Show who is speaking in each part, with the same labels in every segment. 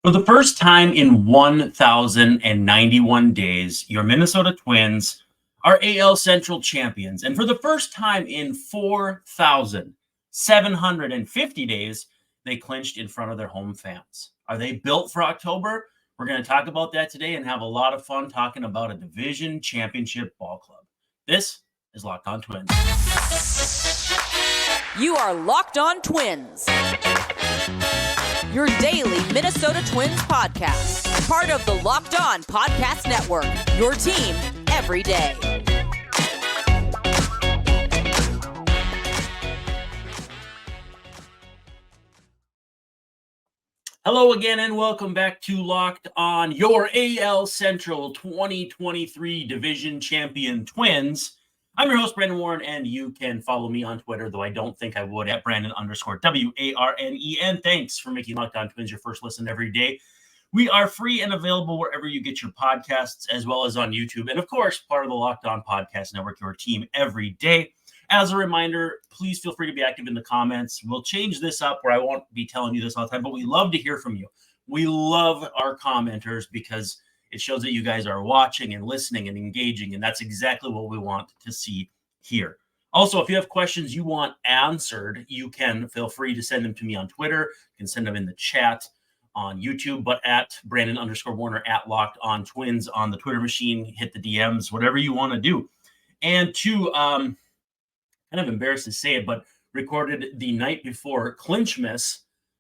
Speaker 1: For the first time in 1,091 days, your Minnesota Twins are AL Central champions. And for the first time in 4,750 days, they clinched in front of their home fans. Are they built for October? We're going to talk about that today and have a lot of fun talking about a division championship ball club. This is Locked On Twins.
Speaker 2: You are Locked On Twins, your daily Minnesota Twins podcast, part of the Locked On Podcast Network, your team every day.
Speaker 1: Hello again and welcome back to Locked On, your AL Central 2023 Division Champion Twins. I'm your host, Brandon Warren, and you can follow me on Twitter, though I don't think I would, at Brandon_WARNEN. Thanks for making Locked On Twins your first listen every day. We are free and available wherever you get your podcasts, as well as on YouTube. And, of course, part of the Locked On Podcast Network, your team every day. As a reminder, please feel free to be active in the comments. We'll change this up where I won't be telling you this all the time, but we love to hear from you. We love our commenters because it shows that you guys are watching and listening and engaging, and that's exactly what we want to see here. Also, if you have questions you want answered, you can feel free to send them to me on Twitter. You can send them in the chat on YouTube, but at Brandon_Warner at Locked On Twins on the Twitter machine. Hit the DMs, whatever you want to do. And to kind of embarrassed to say it, but recorded the night before CLINCHMAS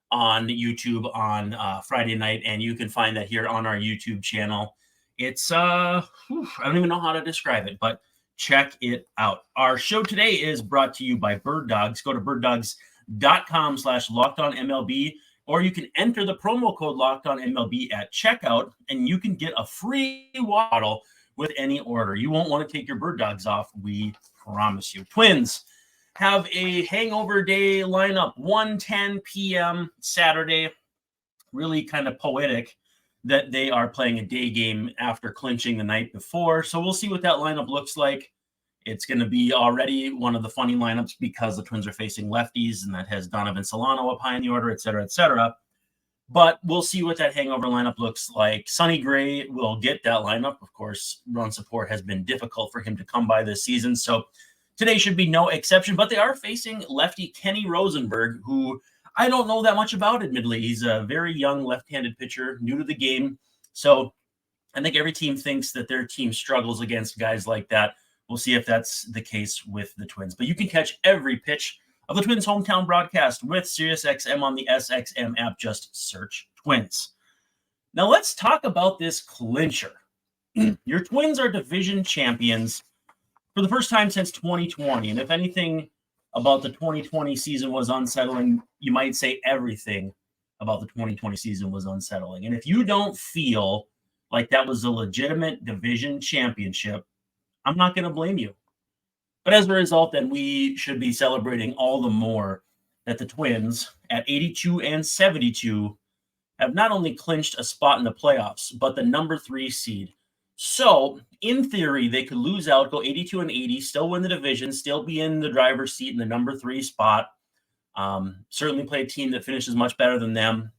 Speaker 1: on YouTube on Friday night, and you can find that here on our YouTube channel. It's I don't even know how to describe it, but check it out. Our show today is brought to you by BirdDogs. Go to birddogs.com/LockedOnMLB, or you can enter the promo code LockedOnMLB at checkout, and you can get a free water bottle with any order. You won't want to take your bird dogs off, we promise you. Twins have a hangover day lineup, 1:10 p.m. Saturday. Really kind of poetic that they are playing a day game after clinching the night before. So we'll see what that lineup looks like. It's going to be already one of the funny lineups because the Twins are facing lefties, and that has Donovan Solano up high in the order, et cetera, et cetera. But we'll see what that hangover lineup looks like. Sonny Gray will get that lineup. Of course, run support has been difficult for him to come by this season, so today should be no exception. But they are facing lefty Kenny Rosenberg, who I don't know that much about, admittedly. He's a very young left-handed pitcher, new to the game. So I think every team thinks that their team struggles against guys like that. We'll see if that's the case with the Twins. But you can catch every pitch of the Twins' hometown broadcast with SiriusXM on the SXM app. Just search Twins. Now let's talk about this clincher. Your Twins are division champions for the first time since 2020. And if anything about the 2020 season was unsettling, you might say everything about the 2020 season was unsettling. And if you don't feel like that was a legitimate division championship, I'm not going to blame you. But as a result, then we should be celebrating all the more that the Twins at 82 and 72 have not only clinched a spot in the playoffs, but the number 3 seed. So in theory, they could lose out, go 82 and 80, still win the division, still be in the driver's seat in the number 3 spot. Certainly play a team that finishes much better than them.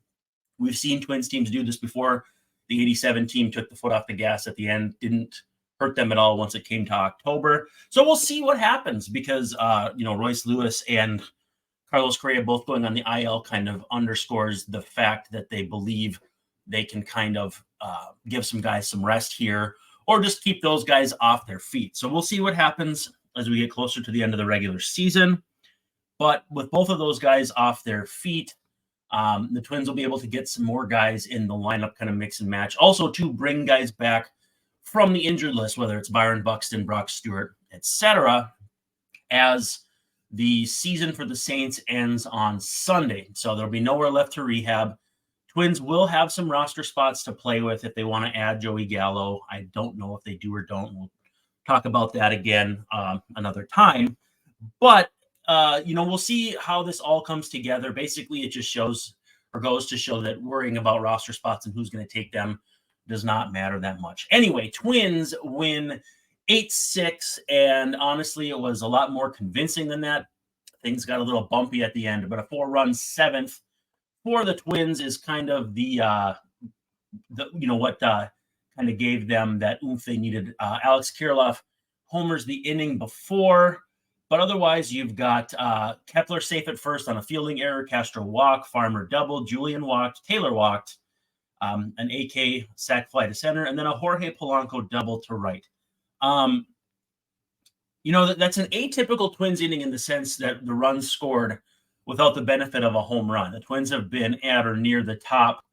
Speaker 1: We've seen Twins teams do this before. The 87 team took the foot off the gas at the end, didn't hurt them at all once it came to October. So we'll see what happens because, Royce Lewis and Carlos Correa both going on the IL kind of underscores the fact that they believe they can kind of give some guys some rest here or just keep those guys off their feet. So we'll see what happens as we get closer to the end of the regular season. But with both of those guys off their feet, the Twins will be able to get some more guys in the lineup, kind of mix and match. Also to bring guys back from the injured list, whether it's Byron Buxton, Brock Stewart, etc., as the season for the Saints ends on Sunday. So there'll be nowhere left to rehab. Twins will have some roster spots to play with if they want to add Joey Gallo. I don't know if they do or don't. We'll talk about that again another time. But, we'll see how this all comes together. Basically, it just shows or goes to show that worrying about roster spots and who's going to take them does not matter that much. Anyway, Twins win 8-6, and honestly, it was a lot more convincing than that. Things got a little bumpy at the end, but a 4-run seventh for the Twins is kind of the what kind of gave them that oomph they needed. Alex Kirilloff homers the inning before, but otherwise you've got Kepler safe at first on a fielding error, Castro walk, Farmer double, Julian walked, Taylor walked, an AK sac fly to center, and then a Jorge Polanco double to right. That's an atypical Twins inning in the sense that the runs scored without the benefit of a home run. The Twins have been at or near the top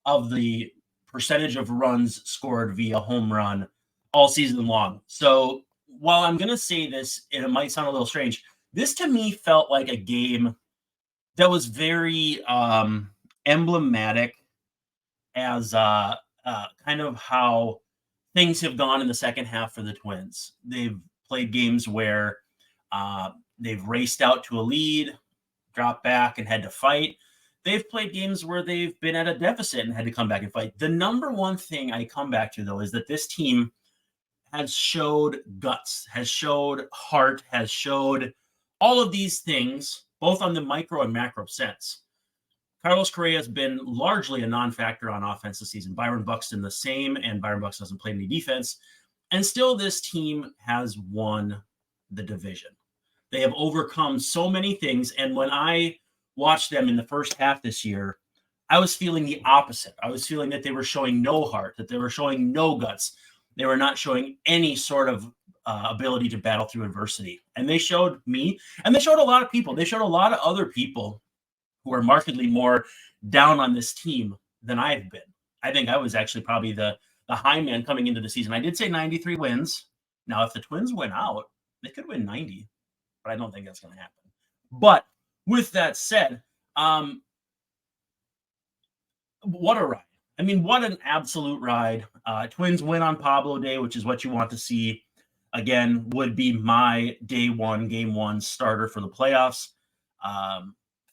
Speaker 1: of the percentage of runs scored via home run all season long. So while I'm going to say this, and it might sound a little strange, this to me felt like a game that was very emblematic as kind of how things have gone in the second half for the Twins. They've played games where they've raced out to a lead, dropped back, and had to fight. They've played games where they've been at a deficit and had to come back and fight. The number one thing I come back to, though, is that this team has showed guts, has showed heart, has showed all of these things, both on the micro and macro sense. Carlos Correa has been largely a non-factor on offense this season. Byron Buxton the same, and Byron Buxton hasn't played any defense. And still, this team has won the division. They have overcome so many things. And when I watched them in the first half this year, I was feeling the opposite. I was feeling that they were showing no heart, that they were showing no guts. They were not showing any sort of ability to battle through adversity. And they showed me, and they showed a lot of people. They showed a lot of other people who are markedly more down on this team than I've been. I think I was actually probably the high man coming into the season. I did say 93 wins. Now, if the Twins win out, they could win 90, but I don't think that's going to happen. But with that said, what a ride. I mean, what an absolute ride. Twins win on Pablo Day, which is what you want to see. Again, would be my day one, game one starter for the playoffs.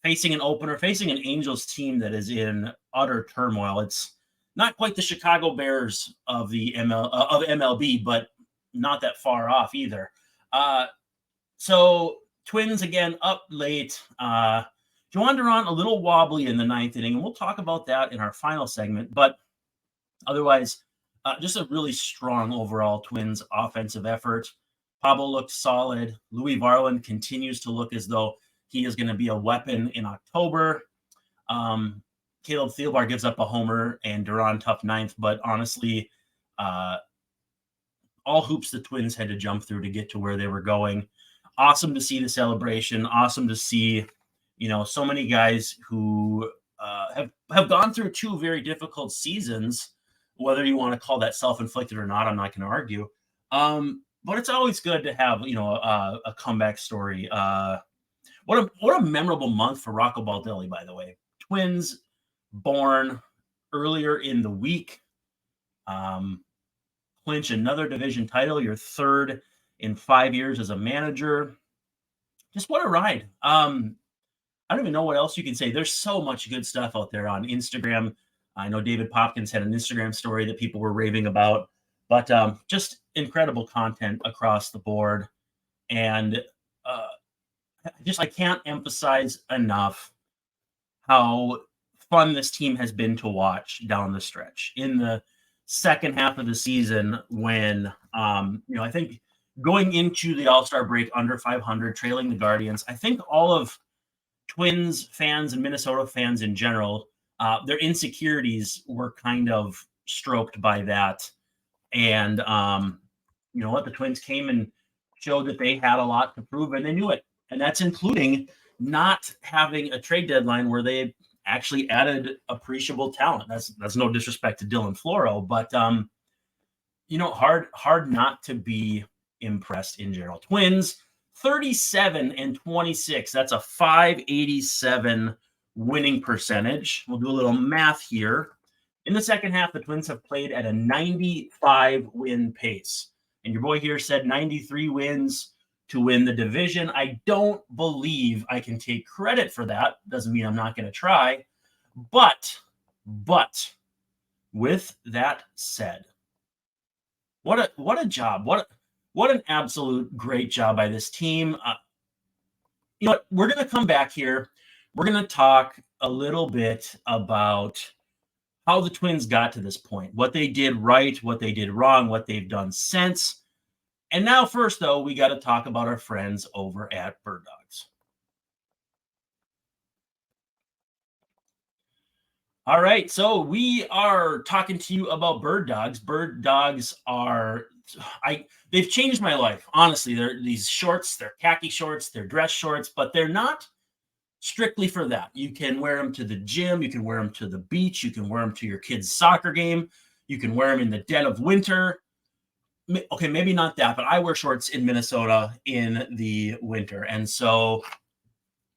Speaker 1: Facing an opener, facing an Angels team that is in utter turmoil. It's not quite the Chicago Bears of the MLB, but not that far off either. So Twins again up late. Joan Duran a little wobbly in the ninth inning, and we'll talk about that in our final segment. But otherwise, just a really strong overall Twins offensive effort. Pablo looked solid. Louis Varland continues to look as though he is going to be a weapon in October. Caleb Thielbar gives up a homer and Duran tough ninth, but honestly, all hoops the Twins had to jump through to get to where they were going. Awesome to see the celebration. Awesome to see, so many guys who have gone through two very difficult seasons, whether you want to call that self-inflicted or not, I'm not going to argue. But it's always good to have, a comeback story. What a memorable month for Rocco Baldelli, by the way. Twins born earlier in the week. Clinch another division title, your third in 5 years as a manager. Just what a ride. I don't even know what else you can say. There's so much good stuff out there on Instagram. I know David Popkins had an Instagram story that people were raving about, but just incredible content across the board. And I can't emphasize enough how fun this team has been to watch down the stretch. In the second half of the season, when I think going into the All-Star break under 500, trailing the Guardians, I think all of Twins fans and Minnesota fans in general, their insecurities were kind of stroked by that. And the Twins came and showed that they had a lot to prove, and they knew it. And that's including not having a trade deadline where they actually added appreciable talent. That's no disrespect to Dylan Floro, but hard not to be impressed in general. Twins 37-26. That's a .587 winning percentage. We'll do a little math here. In the second half, the Twins have played at a 95 win pace. And your boy here said 93 wins to win the division. I don't believe I can take credit for that. Doesn't mean I'm not going to try. But with that said, what a job. What an absolute great job by this team. We're going to come back here. We're going to talk a little bit about how the Twins got to this point, what they did right, what they did wrong, what they've done since. And now, first, though, we got to talk about our friends over at Bird Dogs. All right, so we are talking to you about Bird Dogs. Bird Dogs are they've changed my life. Honestly, they're these shorts, they're khaki shorts, they're dress shorts, but they're not strictly for that. You can wear them to the gym, you can wear them to the beach, you can wear them to your kid's soccer game, you can wear them in the dead of winter. Okay, maybe not that, but I wear shorts in Minnesota in the winter. And so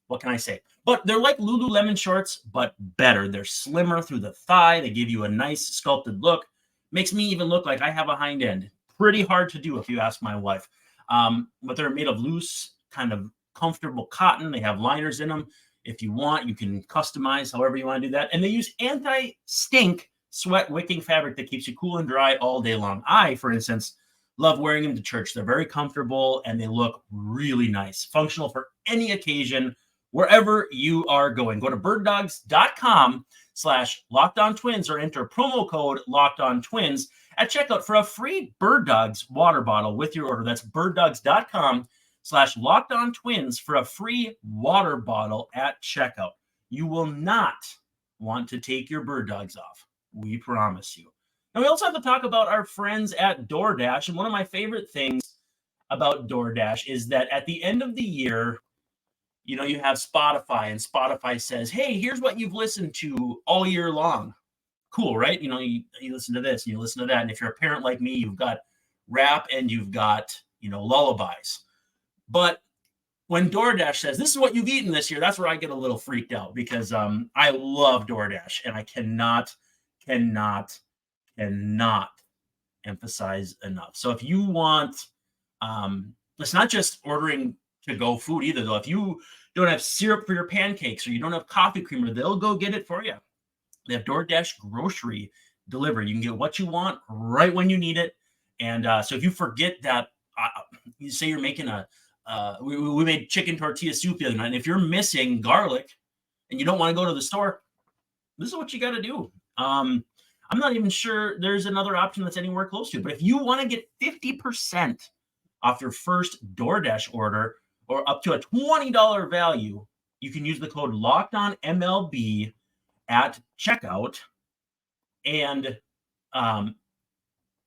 Speaker 1: what can I say? But they're like Lululemon shorts, but better. They're slimmer through the thigh. They give you a nice sculpted look. Makes me even look like I have a hind end. Pretty hard to do if you ask my wife. But they're made of loose, kind of comfortable cotton. They have liners in them. If you want, you can customize however you want to do that. And they use anti-stink sweat wicking fabric that keeps you cool and dry all day long. I, for instance, love wearing them to church. They're very comfortable and they look really nice. Functional for any occasion, wherever you are going. Go to birddogs.com/LockedOnTwins or enter promo code LockedOnTwins at checkout for a free Bird Dogs water bottle with your order. That's birddogs.com/LockedOnTwins for a free water bottle at checkout. You will not want to take your Bird Dogs off. We promise you. And we also have to talk about our friends at DoorDash. And one of my favorite things about DoorDash is that at the end of the year, you know, you have Spotify, and Spotify says, hey, here's what you've listened to all year long. Cool, right? You know, you listen to this and you listen to that. And if you're a parent like me, you've got rap and you've got, you know, lullabies. But when DoorDash says, this is what you've eaten this year, that's where I get a little freaked out because I love DoorDash and I cannot emphasize enough. So if you want, it's not just ordering to-go food either, though. If you don't have syrup for your pancakes or you don't have coffee creamer, they'll go get it for you. They have DoorDash grocery delivery. You can get what you want right when you need it. And so if you forget that, you say you're making we made chicken tortilla soup the other night, and if you're missing garlic and you don't want to go to the store, this is what you got to do. I'm not even sure there's another option that's anywhere close to it. But if you want to get 50% off your first DoorDash order or up to a $20 value, you can use the code LOCKEDONMLB at checkout. And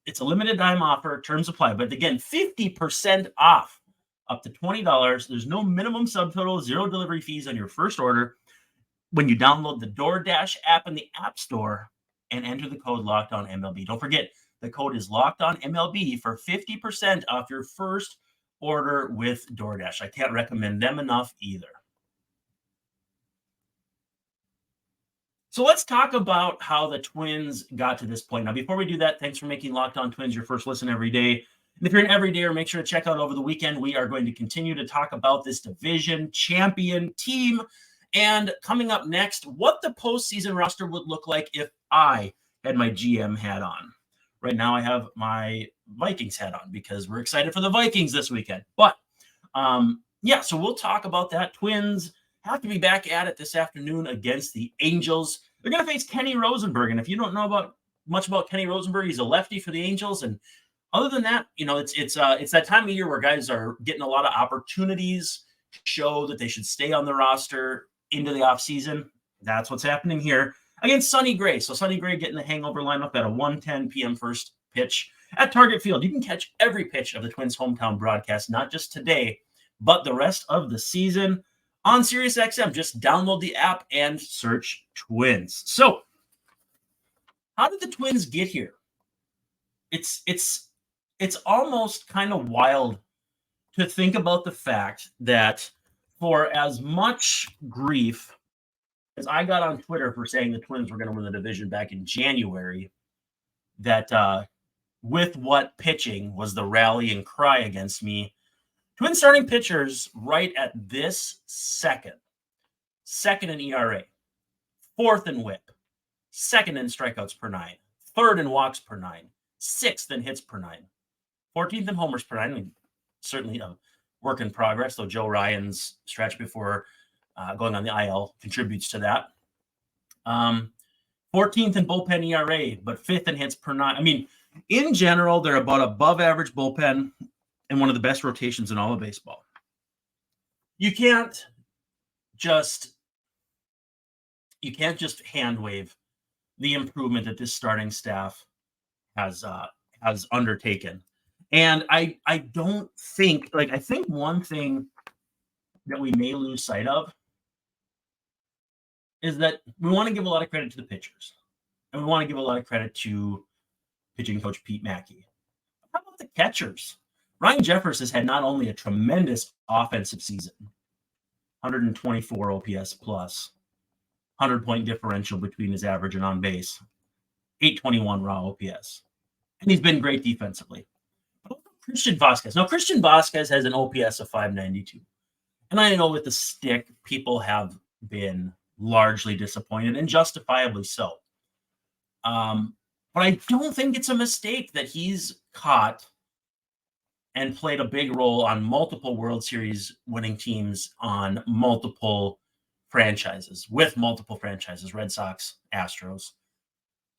Speaker 1: it's a limited time offer, terms apply. But again, 50% off up to $20. There's no minimum subtotal, zero delivery fees on your first order when you download the DoorDash app in the App Store and enter the code LOCKEDONMLB. Don't forget, the code is LOCKEDONMLB for 50% off your first order with DoorDash. I can't recommend them enough either. So let's talk about how the Twins got to this point. Now, before we do that, thanks for making Locked On Twins your first listen every day. And if you're an everydayer, make sure to check out over the weekend. We are going to continue to talk about this division champion team. And coming up next, what the postseason roster would look like if I had my GM hat on. Right now, I have my Vikings hat on because we're excited for the Vikings this weekend. But yeah, so we'll talk about that. Twins have to be back at it this afternoon against the Angels. They're going to face Kenny Rosenberg. And if you don't know much about Kenny Rosenberg, he's a lefty for the Angels. And other than that, you know, it's that time of year where guys are getting a lot of opportunities to show that they should stay on the roster into the offseason. That's what's happening here against Sonny Gray. So Sonny Gray getting the hangover lineup at a 1:10 p.m. first pitch at Target Field. You can catch every pitch of the Twins hometown broadcast, not just today, but the rest of the season on SiriusXM. Just download the app and search Twins. So how did the Twins get here? It's almost kind of wild to think about the fact that for as much grief as I got on Twitter for saying the Twins were going to win the division back in January, that with what pitching was the rallying cry against me, Twins starting pitchers right at this second in ERA, fourth in WHIP, second in strikeouts per nine, third in walks per nine, sixth in hits per nine, 14th in homers per nine. I mean, certainly a work in progress, though Joe Ryan's stretch before going on the IL contributes to that. 14th in bullpen ERA, but 5th in hits per nine. I mean, in general, they're about above average bullpen and one of the best rotations in all of baseball. You can't just hand wave the improvement that this starting staff has undertaken. And I don't think, I think one thing that we may lose sight of is that we want to give a lot of credit to the pitchers, and we want to give a lot of credit to pitching coach Pete Mackey. How about the catchers? Ryan Jeffers has had not only a tremendous offensive season, 124 OPS plus, 100-point differential between his average and on base, 821 raw OPS, and he's been great defensively. But Christian Vasquez. Now, Christian Vasquez has an OPS of 592. And I know with the stick, people have been largely disappointed, and justifiably so. But I don't think it's a mistake that he's caught and played a big role on multiple World Series winning teams on multiple franchises, Red Sox, Astros.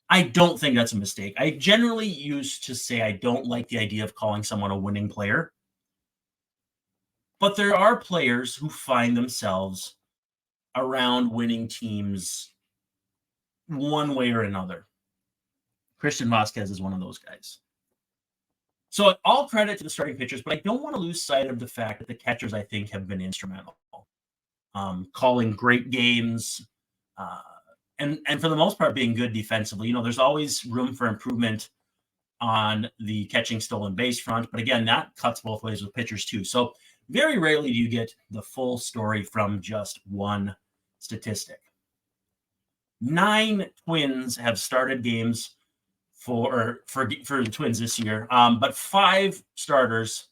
Speaker 1: I don't think that's a mistake. I generally used to say I don't like the idea of calling someone a winning player. But there are players who find themselves around winning teams one way or another. Christian Vasquez is one of those guys. So all credit to the starting pitchers, but I don't want to lose sight of the fact that the catchers, I think, have been instrumental. Calling great games, and for the most part being good defensively. There's always room for improvement on the catching stolen base front, but again, that cuts both ways with pitchers too. So very rarely do you get the full story from just one statistic. 9 Twins have started games for the Twins this year, but 5 starters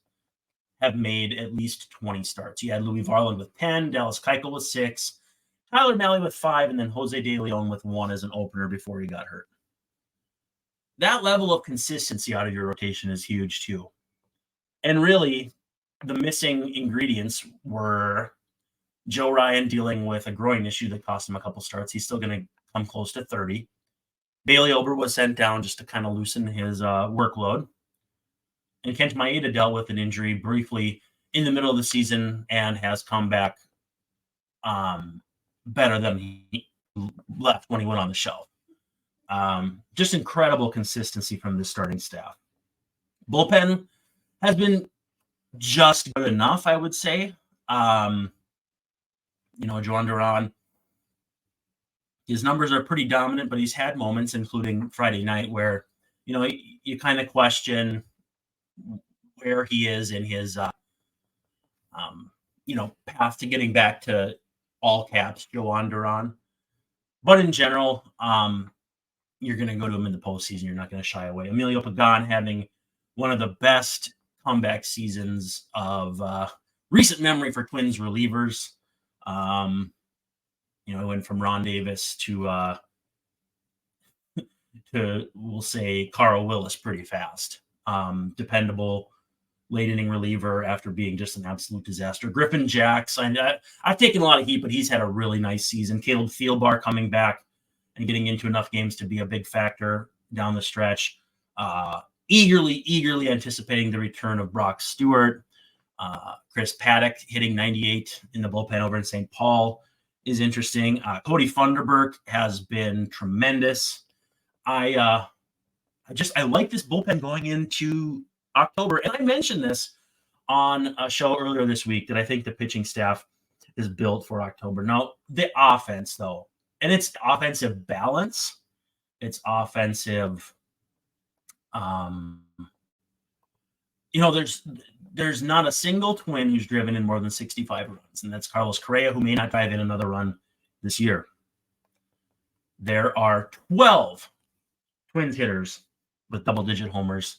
Speaker 1: have made at least 20 starts. You had Louis Varland with 10, Dallas Keuchel with 6, Tyler Mahle with 5, and then Jose De Leon with 1 as an opener before he got hurt. That level of consistency out of your rotation is huge too. And really, the missing ingredients were Joe Ryan dealing with a groin issue that cost him a couple starts. He's still going to come close to 30. Bailey Ober was sent down just to kind of loosen his workload. And Kent Maeda dealt with an injury briefly in the middle of the season and has come back better than he left when he went on the shelf. Just incredible consistency from this starting staff. Bullpen has been just good enough, I would say. Joan Duran, his numbers are pretty dominant, but he's had moments, including Friday night, where, you kind of question where he is in his, path to getting back to all caps Joan Duran. But in general, you're going to go to him in the postseason. You're not going to shy away. Emilio Pagan having one of the best comeback seasons of recent memory for Twins relievers. He went from Ron Davis to we'll say Carl Willis pretty fast. Dependable late inning reliever after being just an absolute disaster. Griffin Jacks, I've taken a lot of heat, but he's had a really nice season. Caleb Thielbar coming back and getting into enough games to be a big factor down the stretch. Eagerly anticipating the return of Brock Stewart. Chris Paddock hitting 98 in the bullpen over in St. Paul is interesting. Cody Funderburk has been tremendous. I like this bullpen going into October. And I mentioned this on a show earlier this week that I think the pitching staff is built for October. Now, the offense, though, and it's offensive balance. It's offensive. There's not a single Twin who's driven in more than 65 runs, and that's Carlos Correa, who may not drive in another run this year. There are 12 Twins hitters with double-digit homers,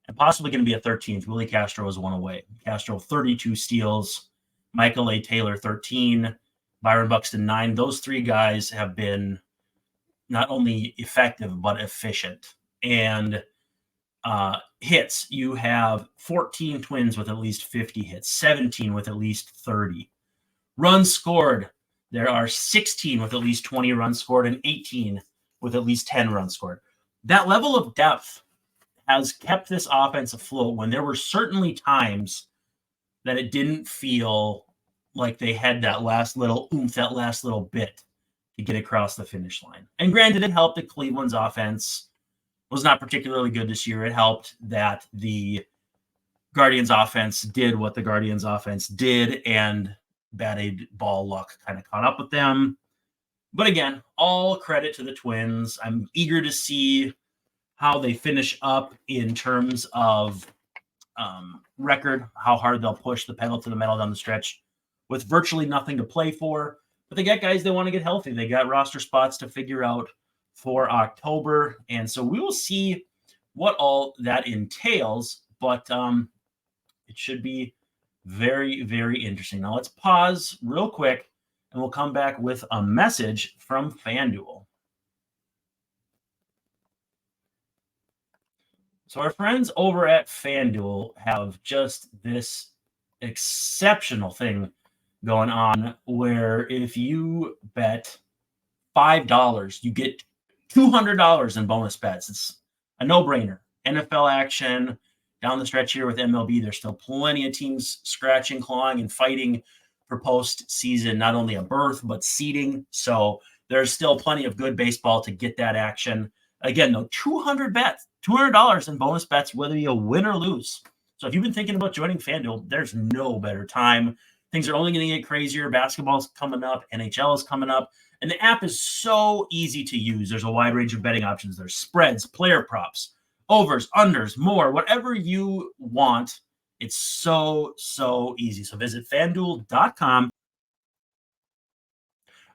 Speaker 1: and possibly going to be a 13th. Willie Castro is one away. Castro, 32 steals. Michael A. Taylor, 13. Byron Buxton, 9. Those 3 guys have been not only effective, but efficient. And hits, you have 14 Twins with at least 50 hits, 17 with at least 30. Runs scored, there are 16 with at least 20 runs scored and 18 with at least 10 runs scored. That level of depth has kept this offense afloat when there were certainly times that it didn't feel like they had that last little oomph, that last little bit to get across the finish line. And granted, it helped that Cleveland's offense was not particularly good this year. It helped that the Guardians offense did what the Guardians offense did, and batted ball luck kind of caught up with them. But again, all credit to the Twins. I'm eager to see how they finish up in terms of record, how hard they'll push the pedal to the metal down the stretch with virtually nothing to play for. But they got guys that want to get healthy. They got roster spots to figure out for October. And so we will see what all that entails. But it should be very, very interesting. Now let's pause real quick and we'll come back with a message from FanDuel. So our friends over at FanDuel have just this exceptional thing going on where if you bet $5, you get $200 in bonus bets. It's a no-brainer. NFL action down the stretch here with MLB. There's still plenty of teams scratching, clawing, and fighting for postseason, not only a berth, but seeding. So there's still plenty of good baseball to get that action. Again, though, $200 in bonus bets, whether you win or lose. So if you've been thinking about joining FanDuel, there's no better time. Things are only going to get crazier. Basketball's coming up. NHL is coming up. And the app is so easy to use. There's a wide range of betting options. There's spreads, player props, overs, unders, more, whatever you want. It's so, so easy. So visit FanDuel.com.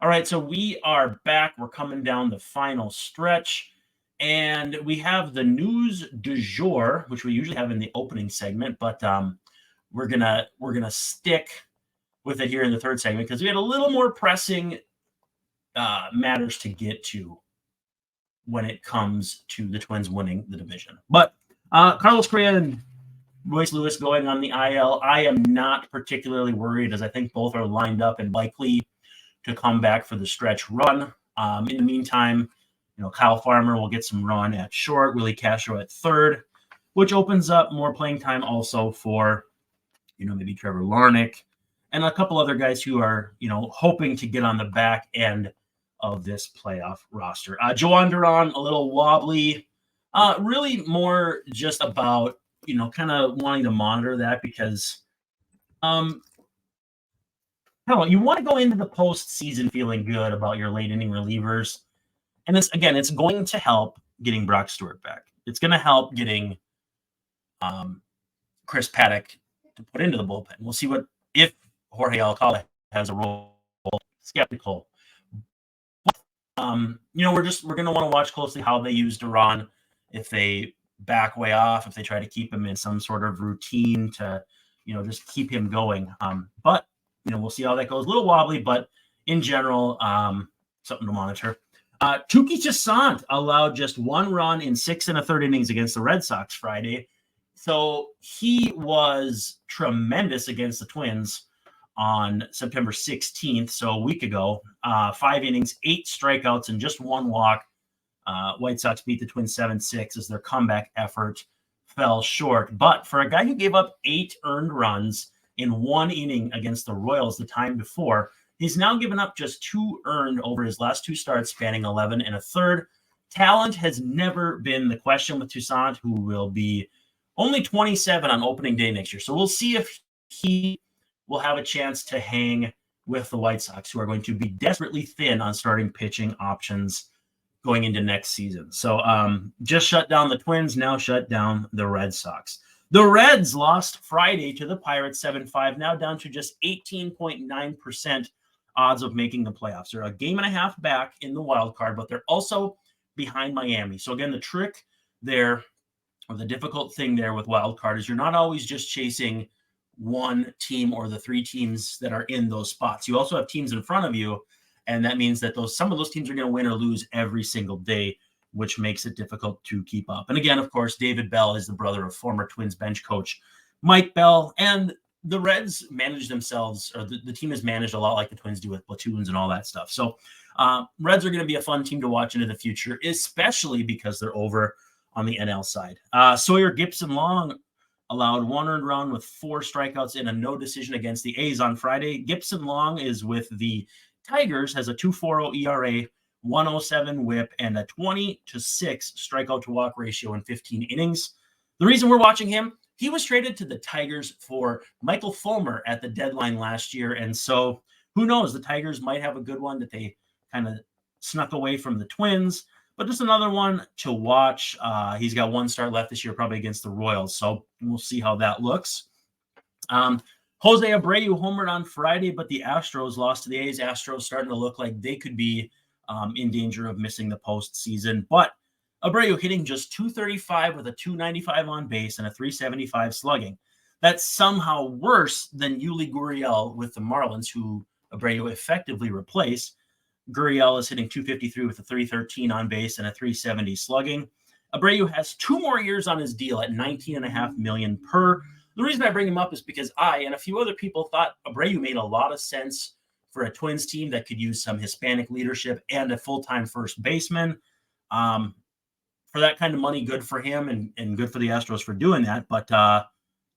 Speaker 1: All right, so we are back. We're coming down the final stretch. And we have the news du jour, which we usually have in the opening segment, but we're gonna stick with it here in the third segment because we had a little more pressing matters to get to when it comes to the Twins winning the division. But Carlos Correa and Royce Lewis going on the IL, I am not particularly worried as I think both are lined up and likely to come back for the stretch run. In the meantime, Kyle Farmer will get some run at short, Willie Castro at third, which opens up more playing time also for, maybe Trevor Larnach and a couple other guys who are, hoping to get on the back end of this playoff roster. Joan Duran, a little wobbly, really more just about, kind of wanting to monitor that because, you want to go into the postseason feeling good about your late inning relievers. And it's going to help getting Brock Stewart back. It's going to help getting Chris Paddock to put into the bullpen. We'll see if Jorge Alcala has a role. Skeptical. We're going to want to watch closely how they use Duran. If they back way off, if they try to keep him in some sort of routine to, just keep him going. But we'll see how that goes. A little wobbly, but in general, something to monitor. Touki Toussaint allowed just one run in 6 1/3 innings against the Red Sox Friday. So he was tremendous against the Twins on September 16th, so a week ago. 5 innings, 8 strikeouts, and just 1 walk. White Sox beat the Twins 7-6 as their comeback effort fell short. But for a guy who gave up 8 earned runs in 1 inning against the Royals the time before, he's now given up just 2 earned over his last 2 starts, spanning 11 1/3. Talent has never been the question with Toussaint, who will be only 27 on opening day next year. So we'll see if he will have a chance to hang with the White Sox, who are going to be desperately thin on starting pitching options going into next season. So just shut down the Twins, now shut down the Red Sox. The Reds lost Friday to the Pirates 7-5, now down to just 18.9% odds of making the playoffs. They're a game and a half back in the wild card, but they're also behind Miami. So again, the trick there, or the difficult thing there with wild card, is you're not always just chasing one team or the 3 teams that are in those spots. You also have teams in front of you, and that means that some of those teams are going to win or lose every single day, which makes it difficult to keep up. And again, of course, David Bell is the brother of former Twins bench coach Mike Bell, and the Reds manage themselves, or the team is managed a lot like the Twins do with platoons and all that stuff. So Reds are going to be a fun team to watch into the future, especially because they're over on the NL side. Sawyer Gipson-Long allowed 1 earned run with 4 strikeouts and a no decision against the A's on Friday. Gipson-Long is with the Tigers, has a 2.40 ERA, 107 whip, and a 20-6 strikeout to walk ratio in 15 innings. The reason we're watching him, he was traded to the Tigers for Michael Fulmer at the deadline last year. And so who knows, the Tigers might have a good one that they kind of snuck away from the Twins, but just another one to watch. He's got 1 start left this year, probably against the Royals. So we'll see how that looks. Jose Abreu homered on Friday, but the Astros lost to the A's. Astros starting to look like they could be in danger of missing the postseason. But Abreu hitting just .235 with a .295 on base and a .375 slugging. That's somehow worse than Yuli Gurriel with the Marlins, who Abreu effectively replaced. Gurriel is hitting .253 with a .313 on base and a .370 slugging. Abreu has 2 more years on his deal at $19.5 million per. The reason I bring him up is because I and a few other people thought Abreu made a lot of sense for a Twins team that could use some Hispanic leadership and a full-time first baseman. For that kind of money, good for him and good for the Astros for doing that. But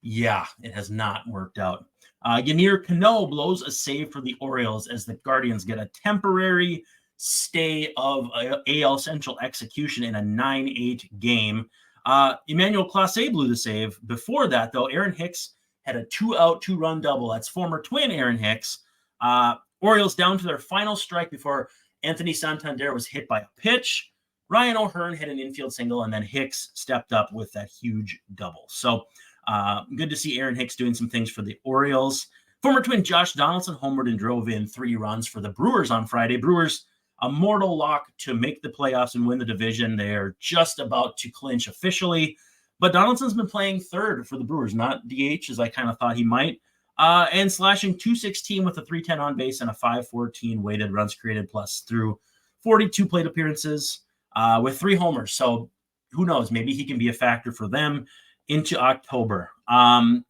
Speaker 1: yeah, it has not worked out. Yennier Cano blows a save for the Orioles as the Guardians get a temporary stay of AL Central execution in a 9-8 game. Emmanuel Clase blew the save. Before that, though, Aaron Hicks had a 2-out, 2-run double. That's former Twin Aaron Hicks. Orioles down to their final strike before Anthony Santander was hit by a pitch. Ryan O'Hearn hit an infield single, and then Hicks stepped up with that huge double. So good to see Aaron Hicks doing some things for the Orioles. Former Twin Josh Donaldson homered and drove in 3 runs for the Brewers on Friday. Brewers, a mortal lock to make the playoffs and win the division. They are just about to clinch officially. But Donaldson's been playing third for the Brewers, not DH, as I kind of thought he might. And slashing .216 with a .310 on base and a .514 weighted runs created plus through 42 plate appearances with 3 homers. So who knows? Maybe he can be a factor for them into October.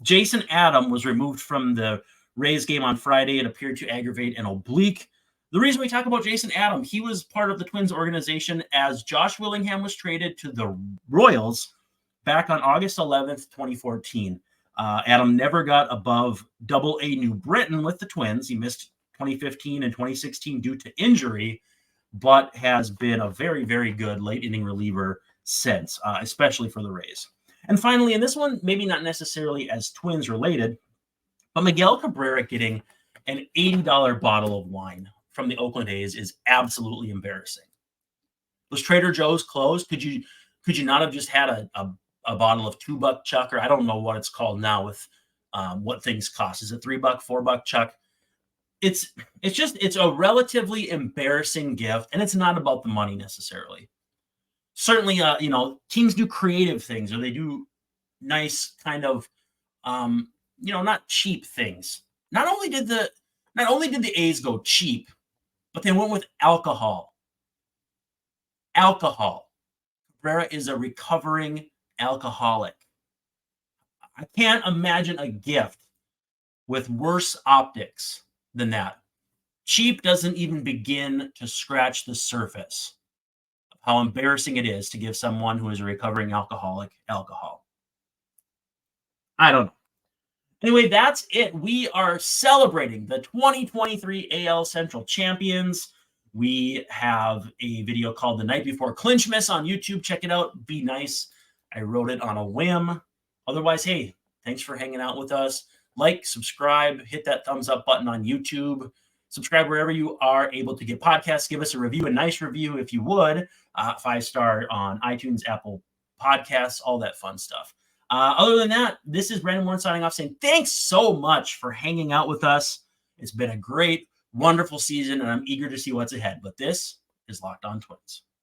Speaker 1: Jason Adam was removed from the Rays game on Friday. It appeared to aggravate an oblique. The reason we talk about Jason Adam, he was part of the Twins organization as Josh Willingham was traded to the Royals back on August 11th, 2014. Adam never got above Double-A New Britain with the Twins. He missed 2015 and 2016 due to injury, but has been a very, very good late inning reliever since, especially for the Rays. And finally, in this one, maybe not necessarily as Twins related, but Miguel Cabrera getting an $80 bottle of wine from the Oakland A's is absolutely embarrassing. Was Trader Joe's closed? Could you not have just had a bottle of $2 Chuck, or I don't know what it's called now with what things cost? Is it $3, $4 Chuck? It's a relatively embarrassing gift, and it's not about the money necessarily. Certainly, teams do creative things, or they do nice kind of, not cheap things. Not only did the A's go cheap, but they went with alcohol. Alcohol. Cabrera is a recovering alcoholic. I can't imagine a gift with worse optics than that. Cheap doesn't even begin to scratch the surface of how embarrassing it is to give someone who is a recovering alcoholic alcohol. I don't know. Anyway, that's it. We are celebrating the 2023 AL Central champions. We have a video called The Night Before CLINCHMAS on YouTube. Check it out. Be nice. I wrote it on a whim. Otherwise, hey, thanks for hanging out with us. Like, subscribe, hit that thumbs up button on YouTube. Subscribe wherever you are able to get podcasts. Give us a review, a nice review if you would. 5-star on iTunes, Apple Podcasts, all that fun stuff. Other than that, this is Brandon Warren signing off saying thanks so much for hanging out with us. It's been a great, wonderful season, and I'm eager to see what's ahead. But this is Locked On Twins.